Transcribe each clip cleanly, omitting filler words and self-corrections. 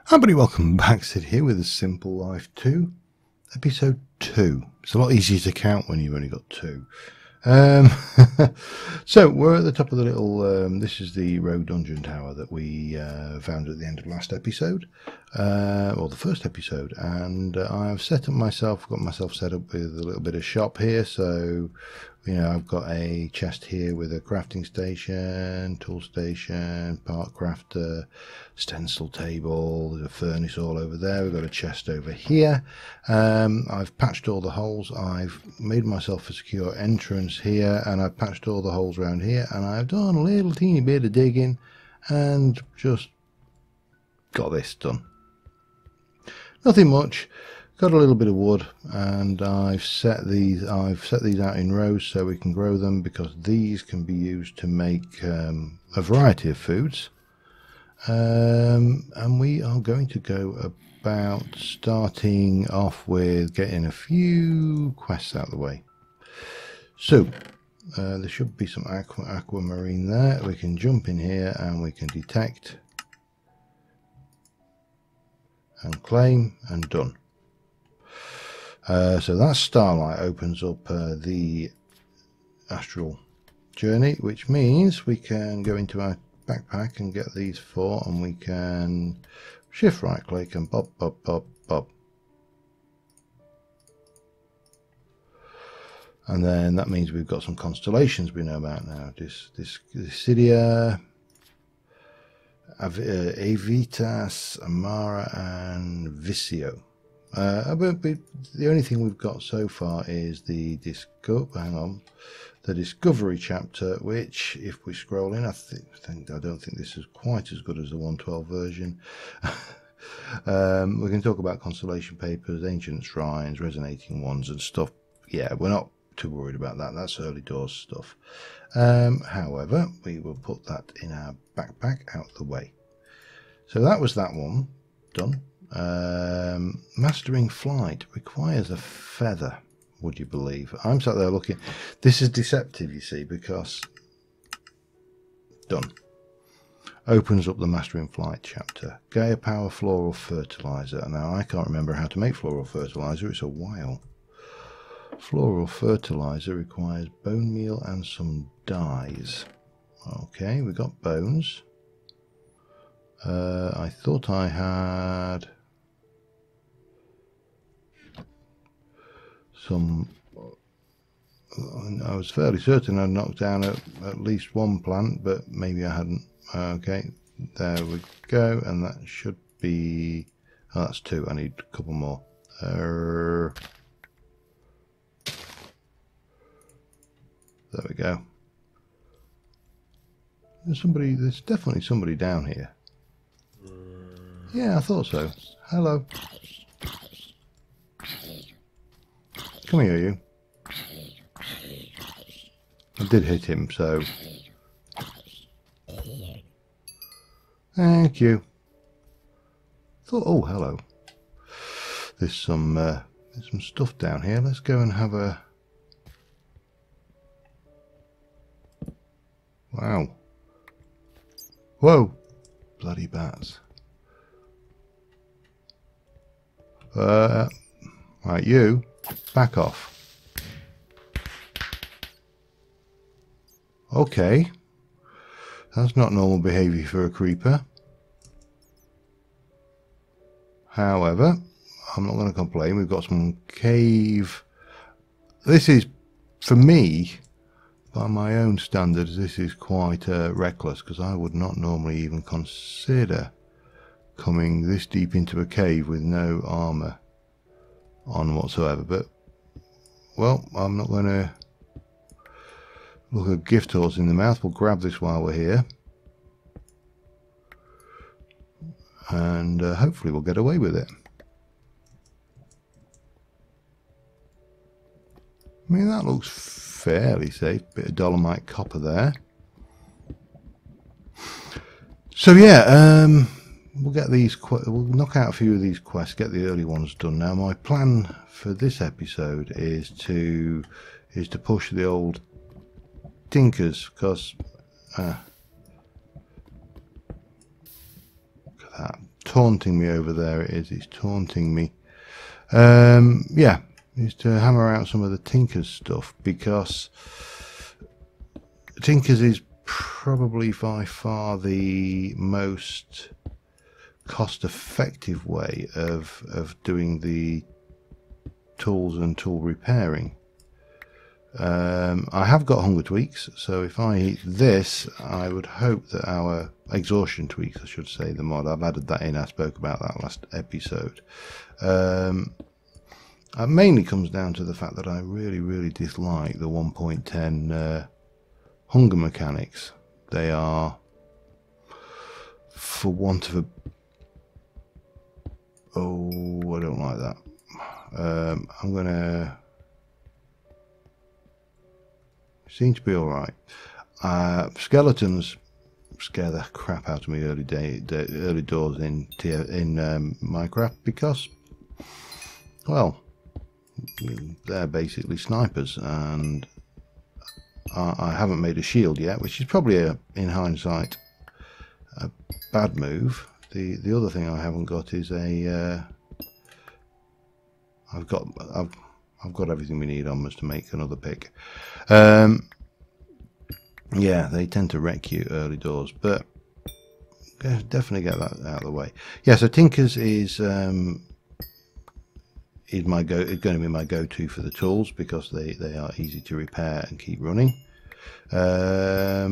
Everybody, welcome back. Sid here with A Simple Life 2, episode 2. It's a lot easier to count when you've only got 2. So we're at the top of the little, this is the rogue dungeon tower that we found at the end of last episode, or the first episode, and I've got myself set up with a little bit of shop here. So you know, I've got a chest here with a crafting station, tool station, part crafter, stencil table, there's a furnace all over there, we've got a chest over here. I've patched all the holes, I've made myself a secure entrance here, and I've patched all the holes around here, and I've done a little teeny bit of digging and just got this done. Nothing much. Got a little bit of wood, and I've set these out in rows so we can grow them, because these can be used to make a variety of foods. And we are going to go about starting off with getting a few quests out of the way. So there should be some aquamarine there. We can jump in here and we can detect and claim, and done. So that starlight opens up the astral journey, which means we can go into our backpack and get these 4, and we can shift right click and pop, pop, pop, pop. And then that means we've got some constellations we know about now. Dissidia, Avitas, Amara, and Visio. But the only thing we've got so far is the discovery chapter, which, if we scroll in, I don't think this is quite as good as the 1.12 version. We can talk about constellation papers, ancient shrines, resonating ones, and stuff. Yeah, we're not too worried about that. That's early doors stuff. However, we will put that in our backpack out the way. So that was that one done. Mastering flight requires a feather, would you believe? I'm sat there looking. This is deceptive, you see, because done. Opens up the mastering flight chapter. Gaia power floral fertilizer. Now I can't remember how to make floral fertilizer, it's a while. Floral fertilizer requires bone meal and some dyes. Okay, we got bones. I thought I had some. I was fairly certain I'd knocked down at least one plant, but maybe I hadn't. Okay, there we go, and that should be. Oh, that's 2. I need a couple more. There we go. There's definitely somebody down here. Yeah, I thought so. Hello. Come here, you. I did hit him, so. Thank you. Thought, oh, hello. There's some stuff down here. Let's go and have a. Wow. Whoa. Bloody bats. Right, you back off. Okay, that's not normal behavior for a creeper. However, I'm not going to complain. We've got some cave. This is, for me, by my own standards, this is quite reckless, because I would not normally even consider coming this deep into a cave with no armor on whatsoever. But, well, I'm not going to look a gift horse in the mouth. We'll grab this while we're here, and hopefully we'll get away with it. I mean, that looks fairly safe. Bit of dolomite copper there. So yeah, we'll get these. We'll knock out a few of these quests, get the early ones done. Now, my plan for this episode is to push the old tinkers, because that. Taunting me over there it is. It's taunting me. Yeah, is to hammer out some of the Tinkers stuff, because Tinkers is probably by far the most cost-effective way of doing the tools and tool repairing. I have got hunger tweaks, so if I eat this, I would hope that our exhaustion tweaks, I should say, the mod, I've added that in. I spoke about that last episode. It mainly comes down to the fact that I really dislike the 1.10 hunger mechanics. They are, for want of a... Oh, I don't like that. I'm gonna... Seem to be alright. Skeletons scare the crap out of me early doors in Minecraft, because, well, they're basically snipers, and I haven't made a shield yet, which is probably in hindsight a bad move. The other thing I haven't got is a I've got everything we need on us to make another pick. Yeah, they tend to wreck you early doors, but definitely get that out of the way. Yeah, so Tinkers is going to be my go-to for the tools, because they are easy to repair and keep running. Oh,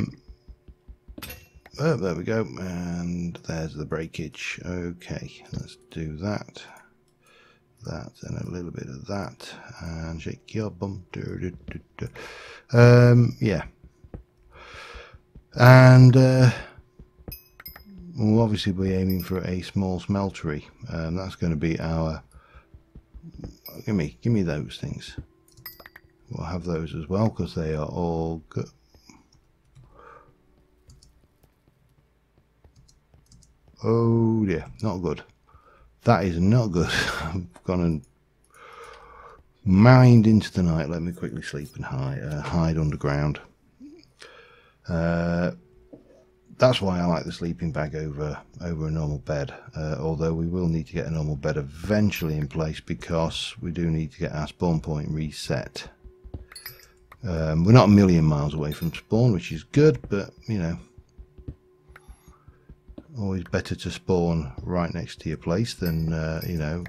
there we go, and there's the breakage. Okay, let's do that and a little bit of that, and shake your bum. Yeah, and we'll obviously be aiming for a small smeltery. That's going to be our... Give me those things. We'll have those as well, because they are all good. Oh dear, not good. That is not good. I've gone and mined into the night. Let me quickly sleep and hide underground. That's why I like the sleeping bag over a normal bed. Although we will need to get a normal bed eventually in place, because we do need to get our spawn point reset. We're not a million miles away from spawn, which is good, but you know, always better to spawn right next to your place than you know,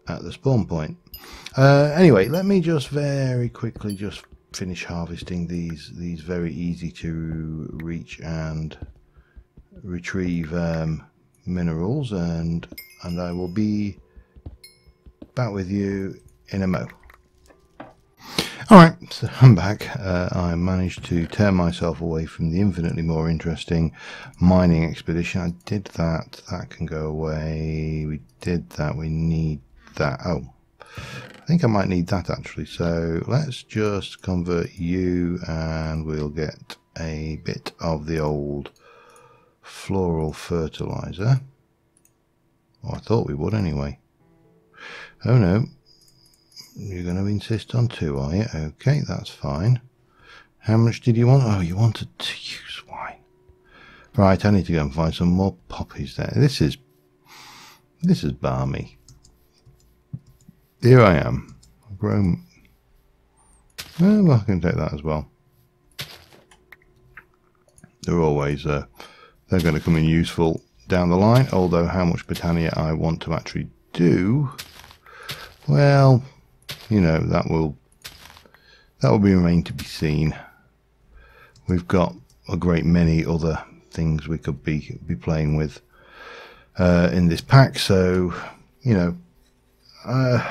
at the spawn point. Anyway, let me just very quickly just finish harvesting these very easy to reach and retrieve minerals, and I will be back with you in a mo. Alright, so I'm back. I managed to tear myself away from the infinitely more interesting mining expedition. I did that. That can go away. We did that. We need that. Oh, I think I might need that actually. So let's just convert you, and we'll get a bit of the old floral fertilizer. Well, I thought we would anyway. Oh no. You're going to insist on 2, are you? Okay, that's fine. How much did you want? Oh, you wanted to use wine. Right, I need to go and find some more poppies there. This is balmy. Here I am. I've grown... Well, I can take that as well. They're always... they're going to come in useful down the line, although how much Britannia I want to actually do... Well... You know, that will be remain to be seen. We've got a great many other things we could be playing with in this pack, so you know, well,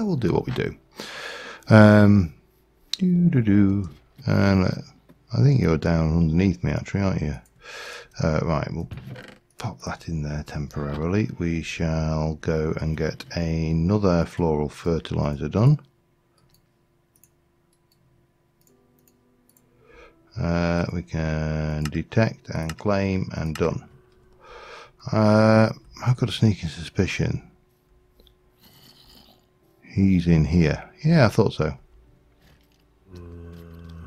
we'll do what we do. And I think you're down underneath me actually, aren't you? Right, we'll pop that in there temporarily. We shall go and get another floral fertilizer done. We can detect and claim, and done. I've got a sneaking suspicion he's in here. Yeah, I thought so.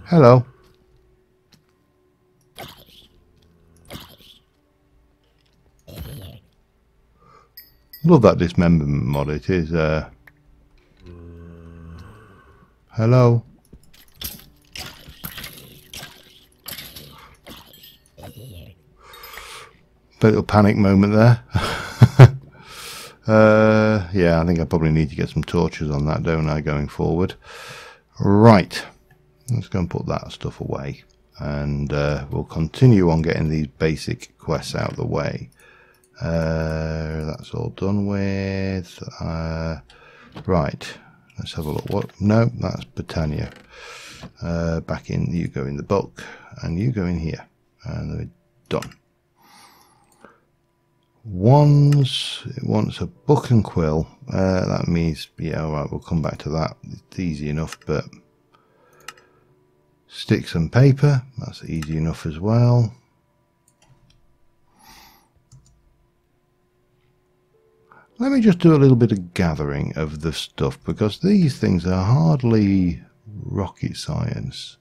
Hello. Love that dismemberment mod. It is. Hello. Little panic moment there. Yeah, I think I probably need to get some torches on that, don't I, going forward. Right, let's go and put that stuff away, and we'll continue on getting these basic quests out of the way. That's all done with. Right, let's have a look. What? No, that's Britannia. Back in, you go in the book, and you go in here, and we're done. It wants a book and quill. That means, yeah, alright, we'll come back to that. It's easy enough, but sticks and paper, that's easy enough as well. Let me just do a little bit of gathering of the stuff, because these things are hardly rocket science.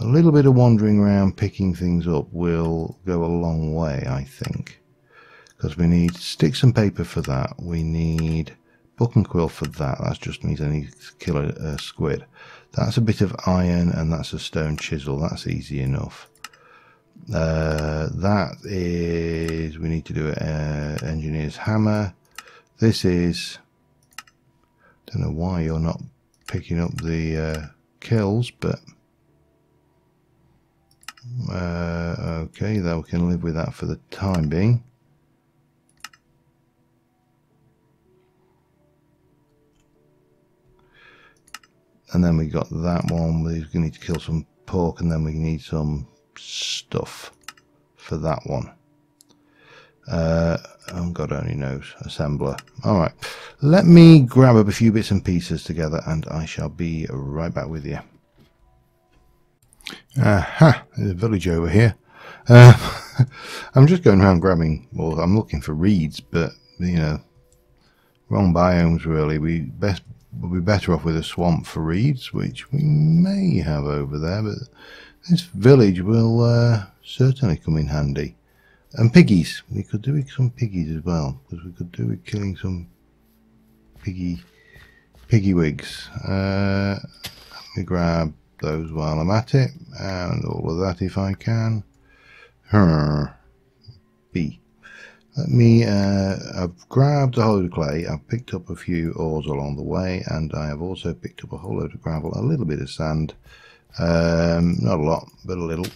A little bit of wandering around picking things up will go a long way, I think. Because we need sticks and paper for that. We need book and quill for that. That just means I need to kill a squid. That's a bit of iron, and that's a stone chisel. That's easy enough. That is, we need to do an engineer's hammer. This is, don't know why you're not picking up the kills, but okay, though we can live with that for the time being. And then we got that one. We're going to need to kill some pork, and then we need some stuff for that one. God only knows. Assembler. Alright. Let me grab up a few bits and pieces together, and I shall be right back with you. Aha! There's a village over here. I'm just going around grabbing, well, I'm looking for reeds, but, you know, wrong biomes really. We'll be better off with a swamp for reeds, which we may have over there, but this village will certainly come in handy. And piggies. We could do with some piggies as well, because we could do with killing some piggy wigs. Let me grab those while I'm at it, and all of that if I can. B. Let me, I've grabbed a whole load of clay, I've picked up a few ores along the way, and I have also picked up a whole load of gravel, a little bit of sand, not a lot, but a little.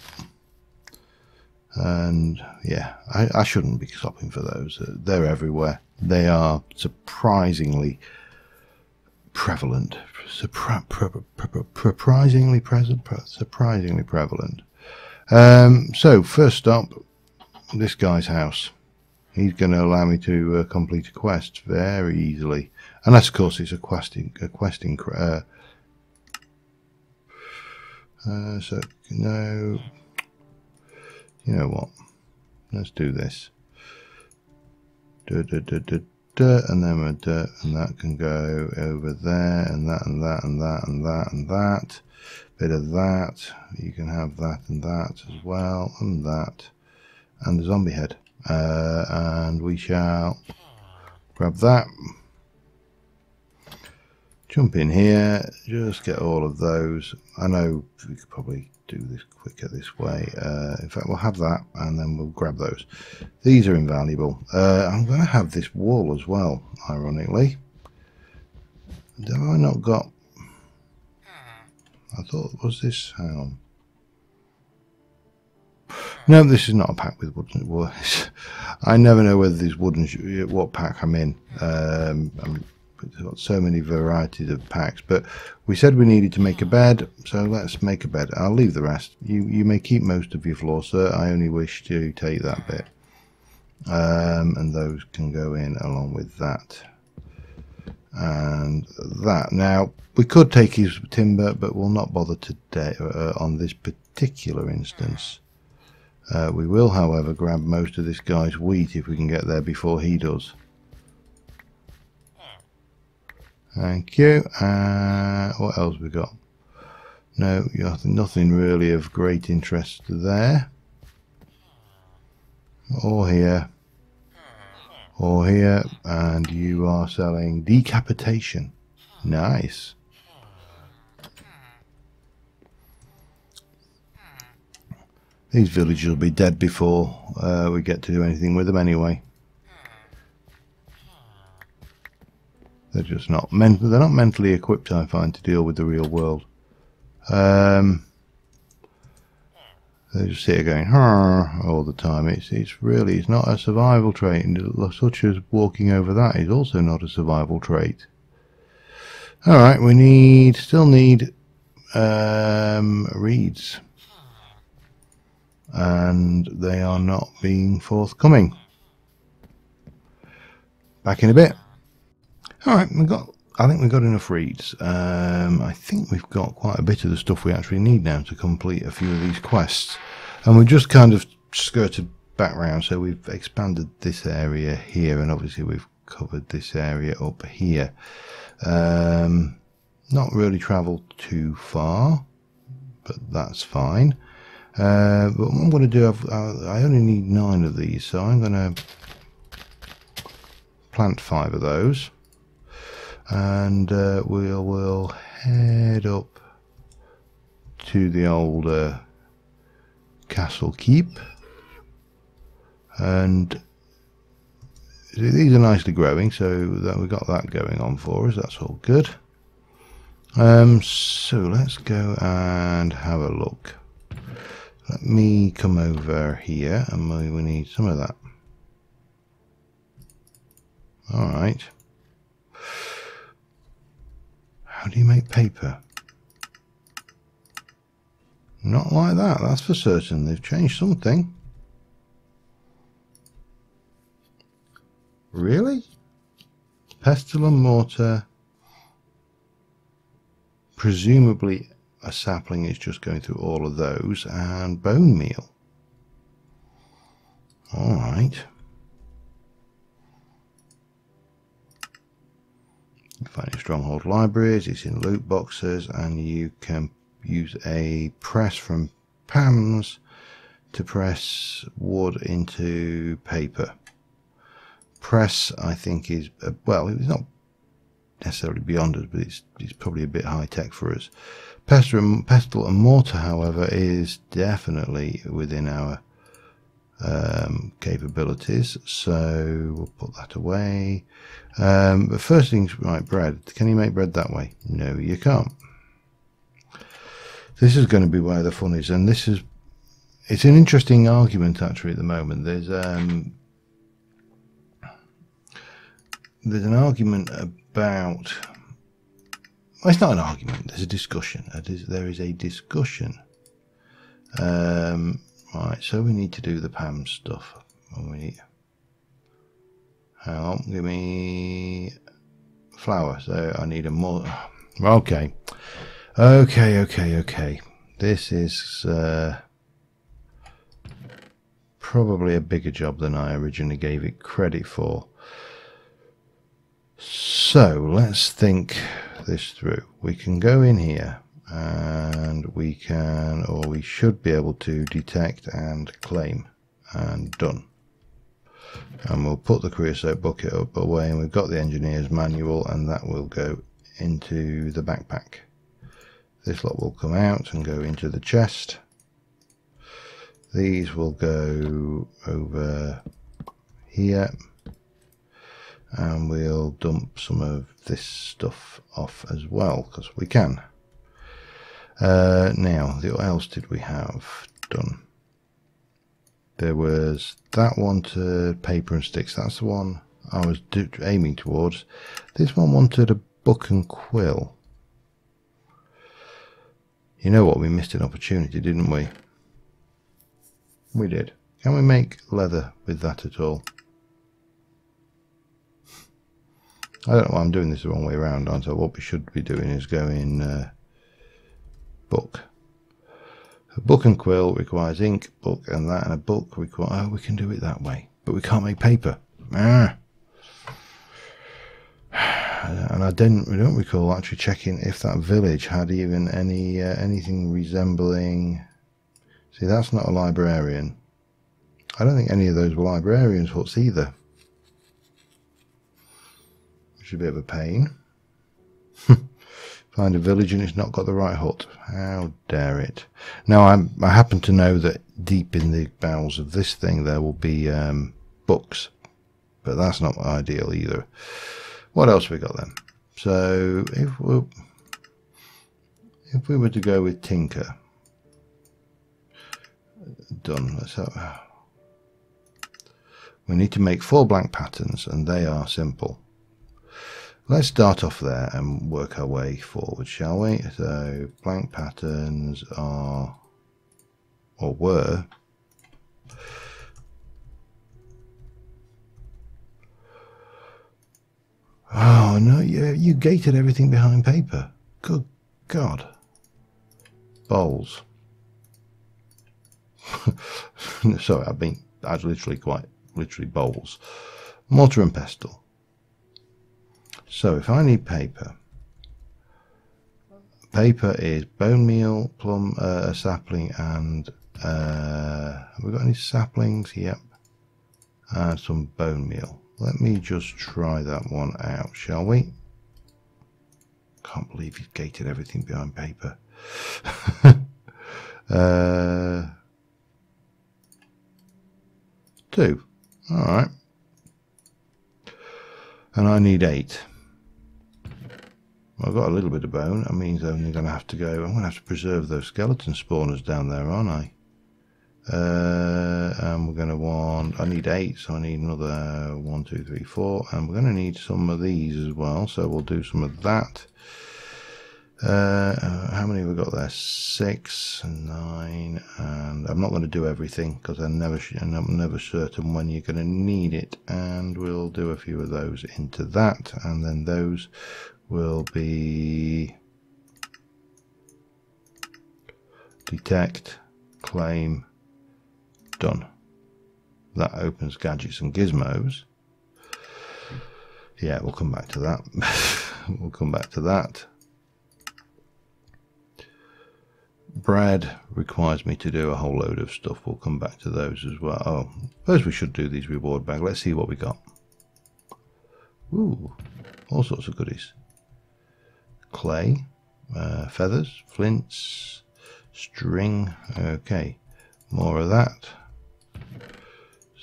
And yeah, I shouldn't be stopping for those. They're everywhere. They are surprisingly prevalent. Surprisingly prevalent. So first stop, this guy's house. He's going to allow me to complete a quest very easily, unless of course it's a questing. So no, you know what? Let's do this. And then we're and that can go over there, and that, and that, and that, and that, and that. Bit of that. You can have that and that as well, and that, and the zombie head. And we shall grab that, jump in here, just get all of those. I know we could probably do this quicker this way. In fact, we'll have that, and then we'll grab those. These are invaluable. I'm going to have this wall as well, ironically. Have I not got... I thought, was this... Hang on. No, this is not a pack with wooden wood. I never know whether this wooden what pack I'm in. I've got so many varieties of packs, but we said we needed to make a bed, so let's make a bed. I'll leave the rest. You may keep most of your floor, sir. I only wish to take that bit, and those can go in along with that and that. Now we could take his timber, but we'll not bother today on this particular instance. We will, however, grab most of this guy's wheat if we can get there before he does. Thank you. What else we got? No, nothing really of great interest there. Or here. Or here, and you are selling decapitation. Nice. These villagers will be dead before we get to do anything with them anyway. They're just not they're not mentally equipped, I find, to deal with the real world. They just sit here going all the time. It's not a survival trait, and such as walking over that is also not a survival trait. All right, we still need reeds, and they are not being forthcoming. Back in a bit. All right, I think we've got enough reeds. I think we've got quite a bit of the stuff we actually need now to complete a few of these quests. And we've just kind of skirted back round, so we've expanded this area here, and obviously we've covered this area up here. Not really travelled too far, but that's fine. But what I'm going to do, I only need 9 of these, so I'm going to plant 5 of those. And we'll head up to the old castle keep, and these are nicely growing, so that we've got that going on for us. That's all good. So let's go and have a look. Let me come over here, and we need some of that. All right. How do you make paper? Not like that, that's for certain. They've changed something. Really? Pestle and mortar. Presumably a sapling is just going through all of those, and bone meal. Alright. You find in stronghold libraries, it's in loot boxes, and you can use a press from Pam's to press wood into paper. Press, I think, is well, it's not necessarily beyond us, but it's probably a bit high tech for us. Pestle and mortar, however, is definitely within our capabilities, so we'll put that away. But first things, right, bread. Can you make bread that way? No, you can't. This is going to be where the fun is, and it's an interesting argument actually at the moment. There's an argument about, well, it's not an argument, there's a discussion. There is a discussion. Right, so we need to do the Pam stuff. Hang on, give me flour. So I need a more. Okay. This is probably a bigger job than I originally gave it credit for. So let's think this through. We can go in here and we can, or we should be able to detect and claim, and done. And we'll put the creosote bucket up away, and we've got the engineer's manual, and that will go into the backpack. This lot will come out and go into the chest. These will go over here, and we'll dump some of this stuff off as well, because we can. Now, what else did we have done? There was that one to paper and sticks. That's the one I was aiming towards. This one wanted a book and quill. You know what? We missed an opportunity, didn't we? We did. Can we make leather with that at all? I don't know why I'm doing this the wrong way around, aren't I? What we should be doing is going book. A book and quill requires ink, book, and that, and a book requires. Oh, we can do it that way, but we can't make paper. And I don't recall actually checking if that village had even anything resembling. See, that's not a librarian. I don't think any of those were librarians' huts either. which is a bit of a pain. Find a village and it's not got the right hut. How dare it. Now I happen to know that deep in the bowels of this thing there will be books, but that's not ideal either. What else have we got then? So if we were to go with Tinker, done. Let's have, we need to make 4 blank patterns, and they are simple. Let's start off there and work our way forward, shall we? So blank patterns are, or were, oh no, you gated everything behind paper. Good God. Bowls. Sorry, I was literally bowls. Mortar and pestle. So if I need paper is bone meal, plum, a sapling, and have we got any saplings? Yep. And some bone meal. Let me just try that one out, shall we? Can't believe you've gated everything behind paper. 2. Alright. And I need 8. I've got a little bit of bone. That means I'm only going to have to go. I'm going to have to preserve those skeleton spawners down there, aren't I? And we're going to want. I need 8, so I need another 1, 2, 3, 4. And we're going to need some of these as well. So we'll do some of that. How many have we got there? 6 and 9. And I'm not going to do everything because I'm never certain when you're going to need it. And we'll do a few of those into that, and then those will be detect, claim, done. That opens gadgets and gizmos. Yeah, we'll come back to that. We'll come back to that. Bread requires me to do a whole load of stuff. We'll come back to those as well. Oh, suppose we should do these reward bags. Let's see what we got. Ooh, all sorts of goodies. Clay, feathers, flints, string. Okay, more of that.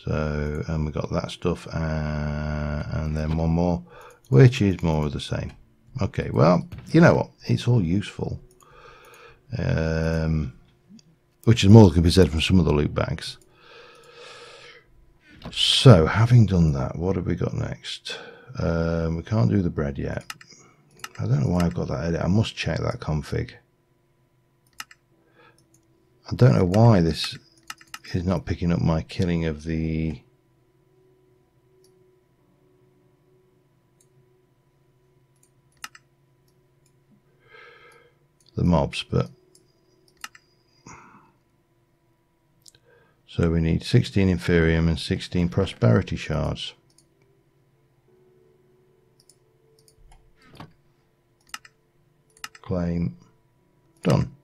So, and we got that stuff, and then one more, which is more of the same. Okay, well, you know what? It's all useful. Which is more than can be said from some of the loot bags. So, having done that, what have we got next? We can't do the bread yet. I don't know why I've got that edit. I must check that config. I don't know why this is not picking up my killing of the mobs, but so we need 16 Inferium and 16 Prosperity Shards. Claim, done.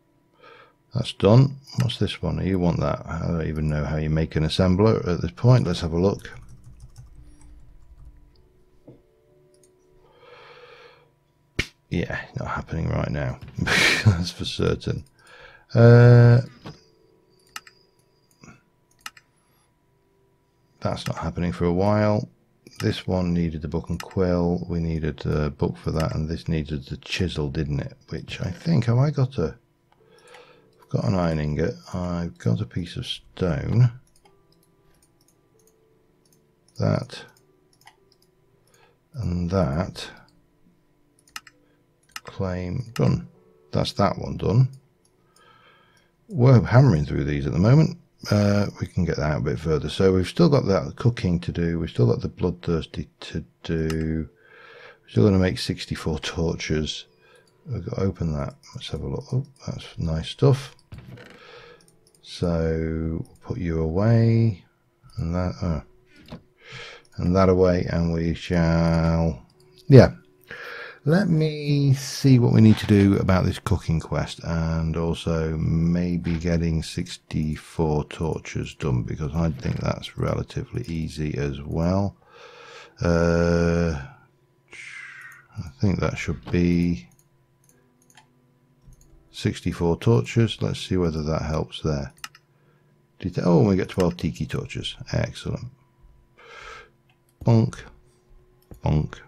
That's done. What's this one? You want that? I don't even know how you make an assembler at this point. Let's have a look. Yeah, not happening right now. That's for certain. That's not happening for a while. This one needed the book and quill. We needed a book for that, and this needed the chisel, didn't it? Which I think, have I got a... I've got an iron ingot. I've got a piece of stone. That. And that. Claim, done. That's that one done. We're hammering through these at the moment. We can get that out a bit further. So we've still got that cooking to do. We've still got the bloodthirsty to do. We're still going to make 64 torches. We've got to open that. Let's have a look. Oh, that's nice stuff. So we'll put you away, and that, and that away, and we shall. Yeah. Let me see what we need to do about this cooking quest, and also maybe getting 64 torches done, because I think that's relatively easy as well. think that should be 64 torches. Let's see whether that helps there. Oh, we get 12 tiki torches. Excellent. Bonk, bonk,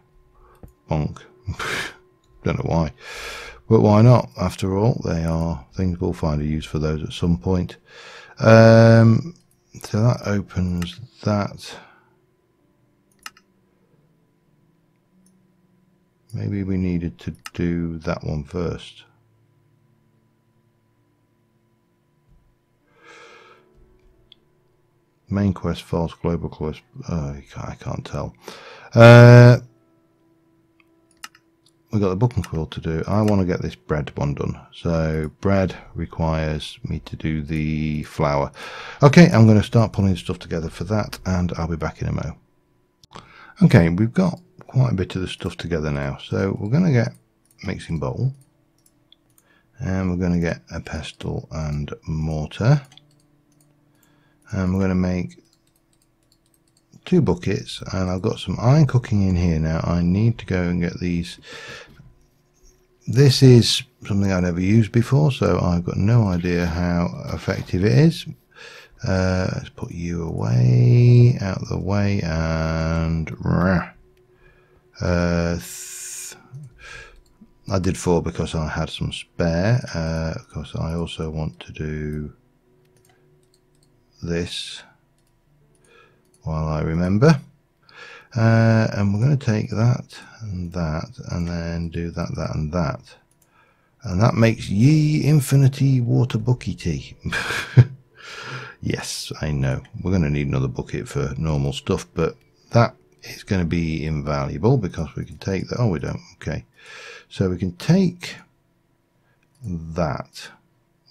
bonk. Don't know why, but why not? After all, they are things. We'll find a use for those at some point. So that opens that. Maybe we needed to do that one first. Main quest, false, global quest. I can't tell. We've got the book and quill to do. I want to get this bread one done. So bread requires me to do the flour. Okay, I'm going to start pulling stuff together for that, and I'll be back in a mo. Okay, we've got quite a bit of the stuff together now. So we're going to get a mixing bowl, and we're going to get a pestle and mortar, and we're going to make 2 buckets, and I've got some iron cooking in here now. I need to go and get these. This is something I've never used before, so I've got no idea how effective it is. Let's put you away, out of the way, and I did 4 because I had some spare. Of course, I also want to do this while I remember, and we're going to take that and that, and then do that, that, and that, and that makes ye infinity water buckety. Yes, I know we're going to need another bucket for normal stuff, but that is going to be invaluable because we can take that. Oh, we don't. Okay, so we can take that.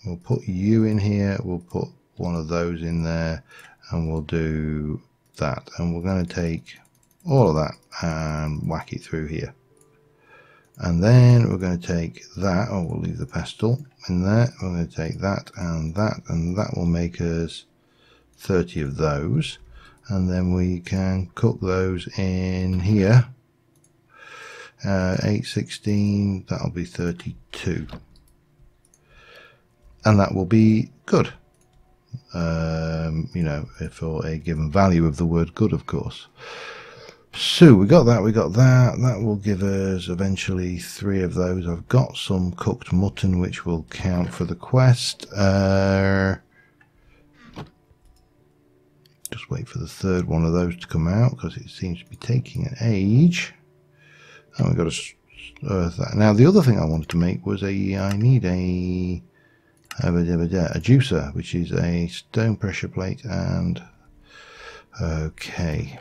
We'll put you in here. We'll put one of those in there, and we'll do that, and we're going to take all of that and whack it through here, and then we're going to take that. Oh, we'll leave the pestle in there. We're going to take that, and that will make us 30 of those, and then we can cook those in here. 8, 16, that'll be 32, and that will be good. You know, for a given value of the word good, of course. So we got that, that will give us eventually 3 of those. I've got some cooked mutton which will count for the quest. Just wait for the 3rd one of those to come out because it seems to be taking an age. And we've got to earth that. Now the other thing I wanted to make was I need a juicer, which is a stone pressure plate, and okay.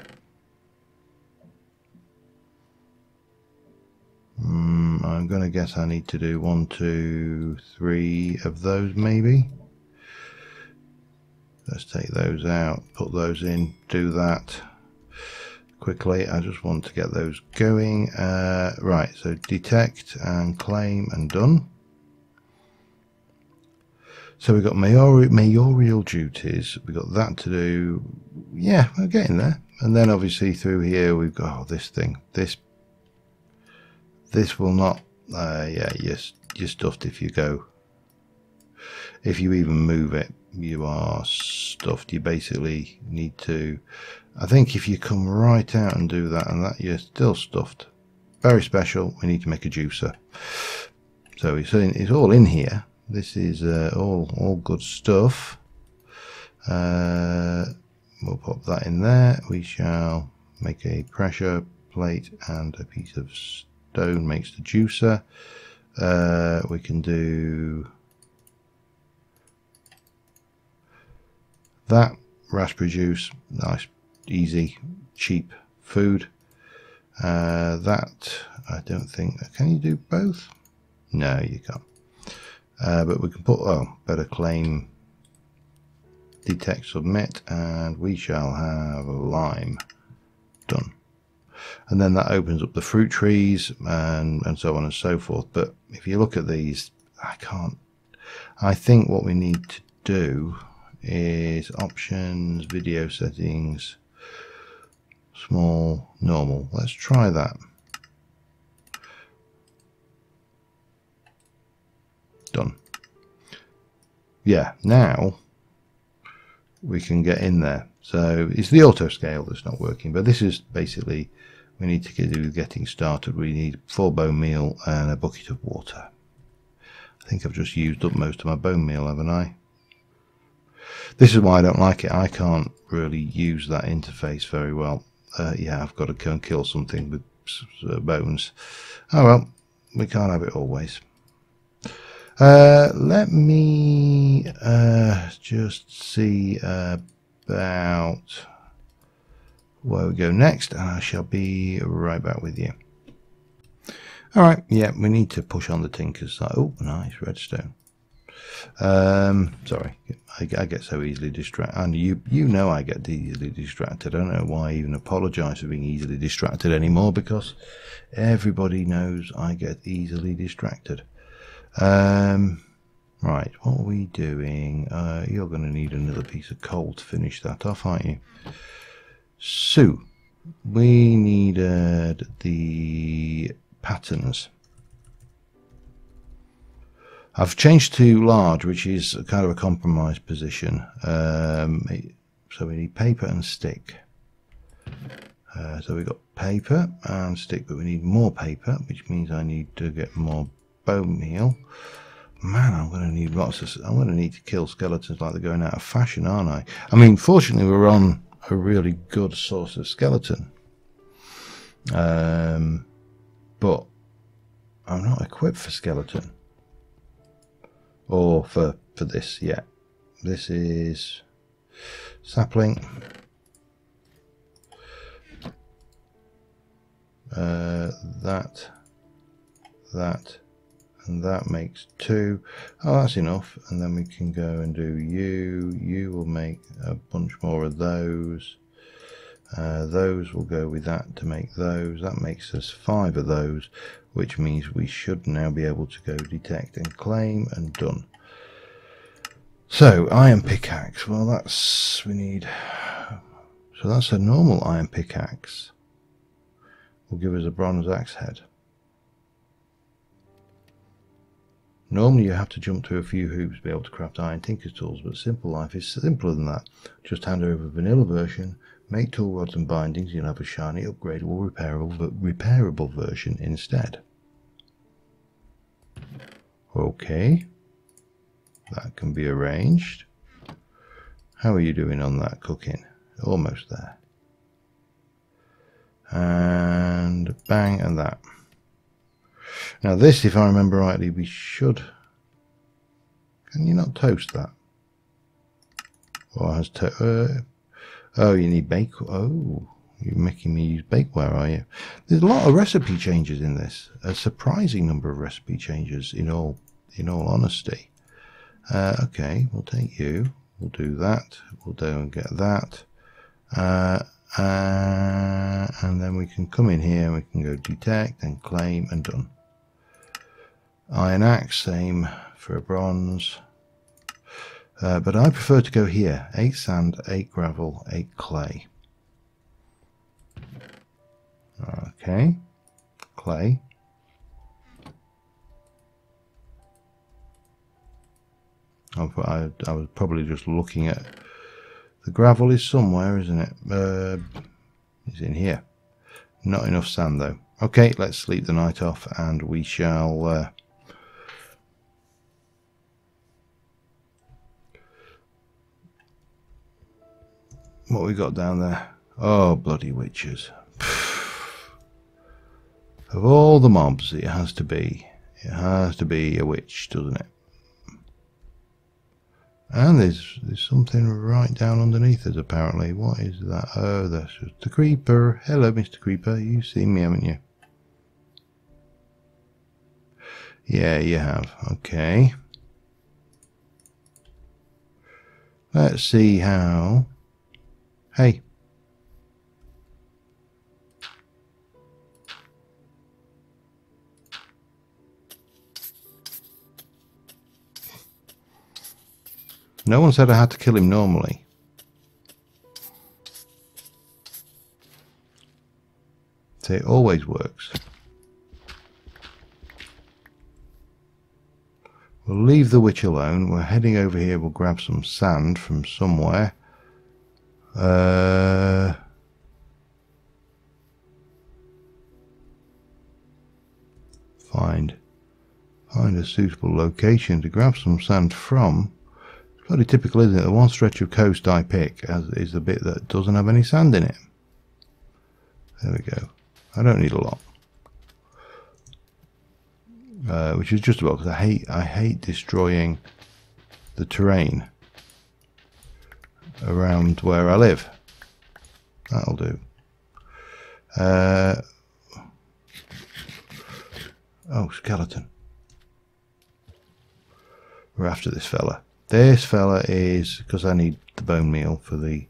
I'm going to guess I need to do 1, 2, 3 of those maybe. Let's take those out, put those in, do that quickly. I just want to get those going. Right, so detect and claim and done. So we've got mayoral duties. We've got that to do. Yeah, we're getting there. And then obviously through here we've got this thing. This will not. Yeah, you're stuffed if you go. If you even move it, you are stuffed. You basically need to. I think if you come right out and do that and that, you're still stuffed. Very special. We need to make a juicer. So it's all in here. This is all good stuff. We'll pop that in there. We shall make a pressure plate, and a piece of stone makes the juicer. We can do that. Raspberry juice, nice, easy, cheap food. That I don't think. Can you do both? No, you can't. But we can put, better claim, detect, submit, and we shall have lime done. And then that opens up the fruit trees and so on and so forth. But if you look at these, I think what we need to do is options, video settings, small, normal. Let's try that. Done. Yeah, now we can get in there. So it's the auto scale that's not working, but this is basically, we need to do getting started. We need 4 bone meal and a bucket of water. I think I've just used up most of my bone meal, haven't I? This is why I don't like it. I can't really use that interface very well. Yeah, I've got to go and kill something with bones. Oh well, we can't have it always. Let me just see about where we go next, and I shall be right back with you. Alright, yeah, we need to push on the Tinker's side. Oh, nice, redstone. Sorry, I get so easily distracted, and you know I get easily distracted. I don't know why I even apologise for being easily distracted anymore, because everybody knows I get easily distracted. Right, what are we doing? You're going to need another piece of coal to finish that off, aren't you? So, we needed the patterns. I've changed to large, which is kind of a compromise position. So we need paper and stick. So we've got paper and stick, but we need more paper, which means I need to get more bone meal. Man, I'm going to need lots of. I'm going to need to kill skeletons like they're going out of fashion, aren't I? I mean, fortunately, we're on a really good source of skeleton, but I'm not equipped for skeleton or for this yet. This is sapling. That. And that makes 2. Oh, that's enough. And then we can go and do you will make a bunch more of those. Those will go with that to make those. That makes us 5 of those, which means we should now be able to go detect and claim, and done. So iron pickaxe, well, that's, we need, so that's a normal iron pickaxe, will give us a bronze axe head. Normally you have to jump through a few hoops to be able to craft iron tinker's tools, but Simple Life is simpler than that. Just hand over a vanilla version, make tool rods and bindings, you'll have a shiny, upgradable, repairable version instead. Okay, that can be arranged. How are you doing on that cooking? Almost there. And bang, and that. Now this, if I remember rightly, we should... Can you not toast that? Or has oh, you need bake... Oh, you're making me use bakeware, are you? There's a lot of recipe changes in this. A surprising number of recipe changes, in all honesty. Okay, we'll take you. We'll do that. We'll go and get that. And then we can come in here and we can go detect and claim, and done. Iron axe, same for a bronze. But I prefer to go here. 8 sand, 8 gravel, 8 clay. Okay, clay. I was probably just looking at the gravel is somewhere, isn't it? It's in here. Not enough sand though. Okay, let's sleep the night off, and we shall. What we got down there? Oh, bloody witches! Of all the mobs, it has to be a witch, doesn't it? And there's something right down underneath us, apparently. What is that? Oh, that's just the creeper. Hello, Mr. Creeper. You've seen me, haven't you? Yeah, you have. Okay. Let's see how... Hey. No one said I had to kill him normally. So it always works. We'll leave the witch alone. We're heading over here. We'll grab some sand from somewhere. Find a suitable location to grab some sand from. It's pretty typical, isn't it? The one stretch of coast I pick is the bit that doesn't have any sand in it. There we go. I don't need a lot. Which is just about because I hate destroying the terrain around where I live. That'll do. Oh, skeleton. We're after this fella. This fella is because I need the bone meal for the.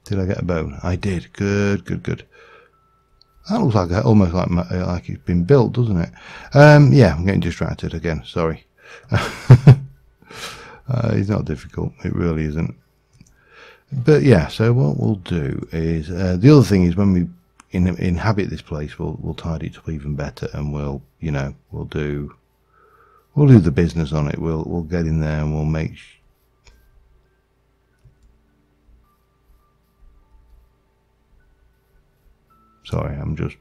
Did I get a bone? I did. Good, good, good. That looks like almost like it's been built, doesn't it? Yeah, I'm getting distracted again. Sorry. It's not difficult. It really isn't. But yeah, so what we'll do is the other thing is when we inhabit this place, we'll tidy it up even better, and we'll do the business on it. We'll get in there and we'll make. Sorry, I'm just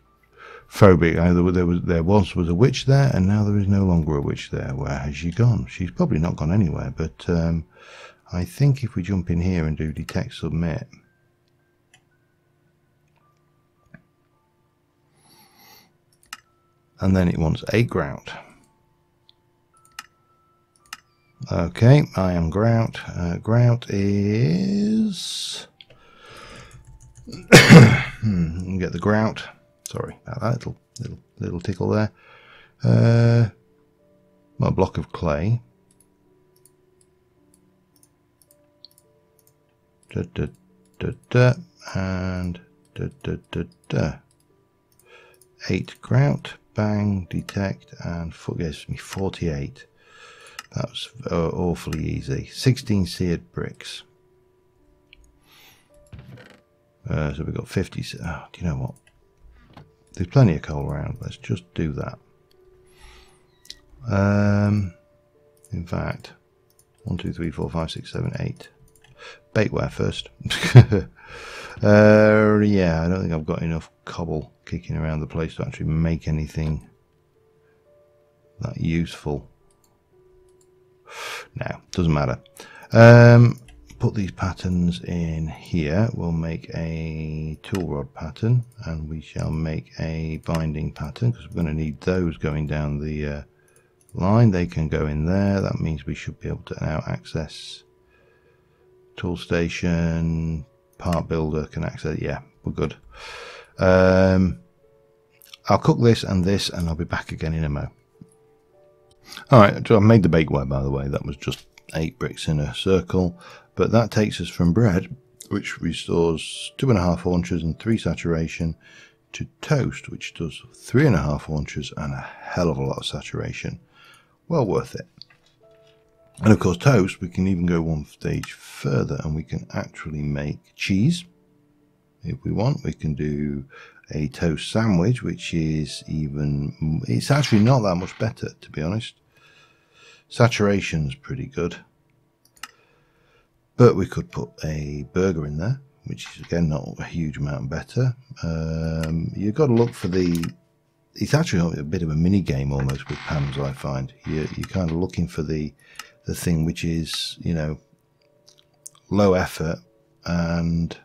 phobic. There once was a witch there, and now there is no longer a witch there. Where has she gone? She's probably not gone anywhere, but I think if we jump in here and do detect submit, and then it wants 8 grout. Okay, I am grout. Grout is. Get the grout. Sorry about that little tickle there. A block of clay. And 8 grout. Bang, detect, and gives me 48. That's awfully easy. 16 seared bricks. So we've got 50. Oh, do you know what? There's plenty of coal around. Let's just do that. In fact, 1, 2, 3, 4, 5, 6, 7, 8. Bakeware first. Yeah, I don't think I've got enough cobble kicking around the place to actually make anything that useful. No, doesn't matter. Put these patterns in here. We'll make a tool rod pattern, and we shall make a binding pattern because we're going to need those going down the line. They can go in there. That means we should be able to now access tool station. Part builder can access. Yeah, we're good. I'll cook this, and I'll be back again in a mo. Alright, so I've made the bakeware, by the way. That was just 8 bricks in a circle, but that takes us from bread, which restores 2.5 haunches and 3 saturation, to toast, which does 3.5 haunches and a hell of a lot of saturation. Well worth it. And of course, toast, we can even go one stage further, and we can actually make cheese. If we want, we can do a toast sandwich, which is even, it's actually not that much better, to be honest. Saturation's pretty good. But we could put a burger in there, which is again not a huge amount better. You've got to look for it's actually a bit of a mini game almost with pans, I find. You're kind of looking for the thing which is, low effort, and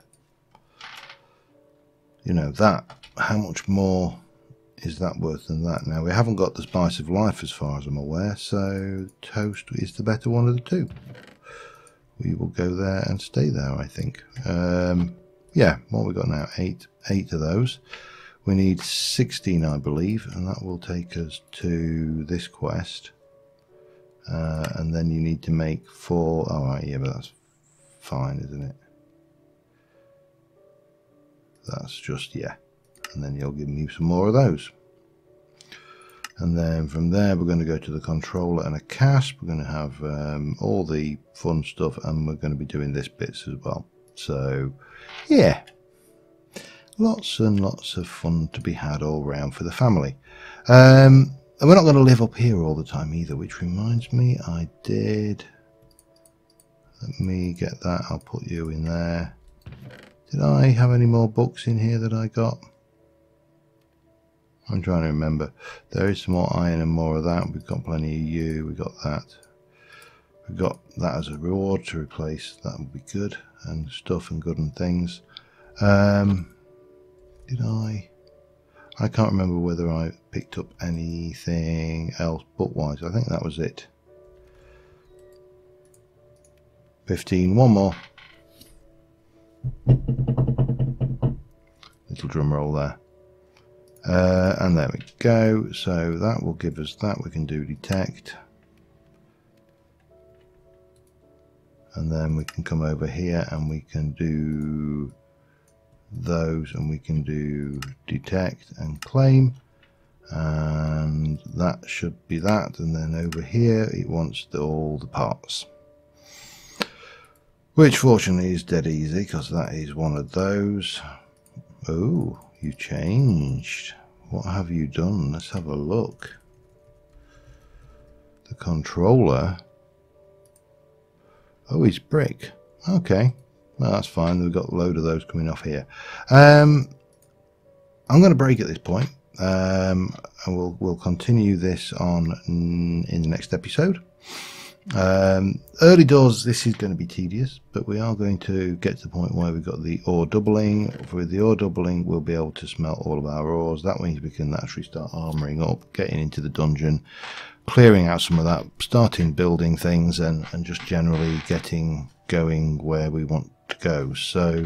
that, how much more is that worth than that? Now, we haven't got the spice of life as far as I'm aware, so toast is the better one of the two. We will go there and stay there, I think. Yeah, what have we got now? 8 of those. We need 16, I believe, and that will take us to this quest. And then you need to make 4. All right, yeah, but that's fine, isn't it? That's just, yeah. And then you'll give me some more of those. And then from there we're going to go to the controller and a cast. We're going to have all the fun stuff, and we're going to be doing this bits as well. So yeah, lots and lots of fun to be had all round for the family. And we're not going to live up here all the time either, which reminds me, I did, let me get that, I'll put you in there. Did I have any more books in here that I got? I'm trying to remember. There is some more iron and more of that. We've got plenty of you. We got that. We've got that as a reward to replace. That would be good. And stuff and good and things. Did I can't remember whether I picked up anything else book-wise. I think that was it. 15. One more. Little drum roll there. And there we go. So that will give us that. We can do detect. And then we can come over here and we can do those, and we can do detect and claim. And that should be that. And then over here it wants all the parts. Which fortunately is dead easy, because that is one of those. Oh, you changed. What have you done? Let's have a look. The controller. Oh, he's brick. Okay. Well, that's fine. We've got a load of those coming off here. I'm going to break at this point. And we'll continue this on in the next episode. Early doors, this is going to be tedious, but we are going to get to the point where we've got the ore doubling. With the ore doubling, we'll be able to smelt all of our ores. That means we can actually start armoring up, getting into the dungeon, clearing out some of that, starting building things, and just generally getting going where we want to go. So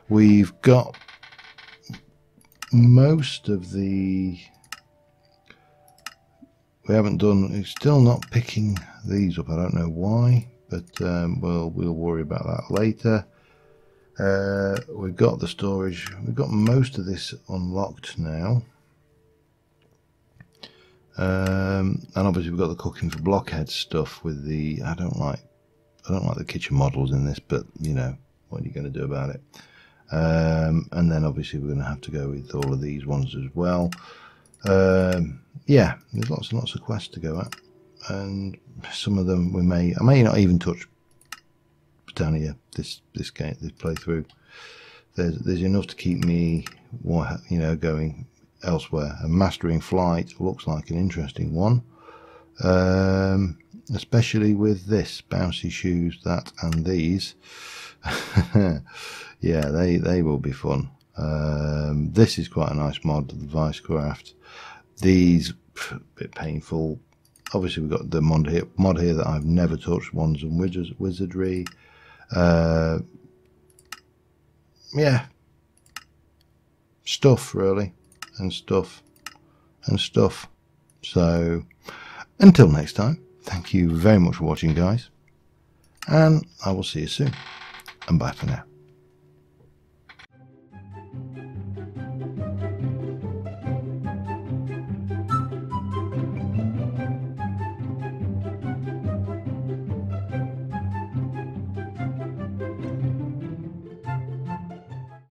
we've got most of the... We haven't done, it's still not picking these up. I don't know why, but we'll worry about that later. We've got the storage. We've got most of this unlocked now. And obviously we've got the cooking for blockhead stuff with the, I don't like the kitchen models in this, but you know, what are you going to do about it? And then obviously we're going to have to go with all of these ones as well. Yeah, there's lots and lots of quests to go at, and some of them I may not even touch Britannia this playthrough. There's enough to keep me, you know, going elsewhere. And mastering flight looks like an interesting one, especially with this bouncy shoes, that and these. Yeah, they will be fun. This is quite a nice mod, the Vicecraft. These, a bit painful. Obviously we've got the mod here that I've never touched, Wands and Wizardry. Yeah, stuff really, and stuff and stuff. So until next time, thank you very much for watching, guys, and I will see you soon, and bye for now.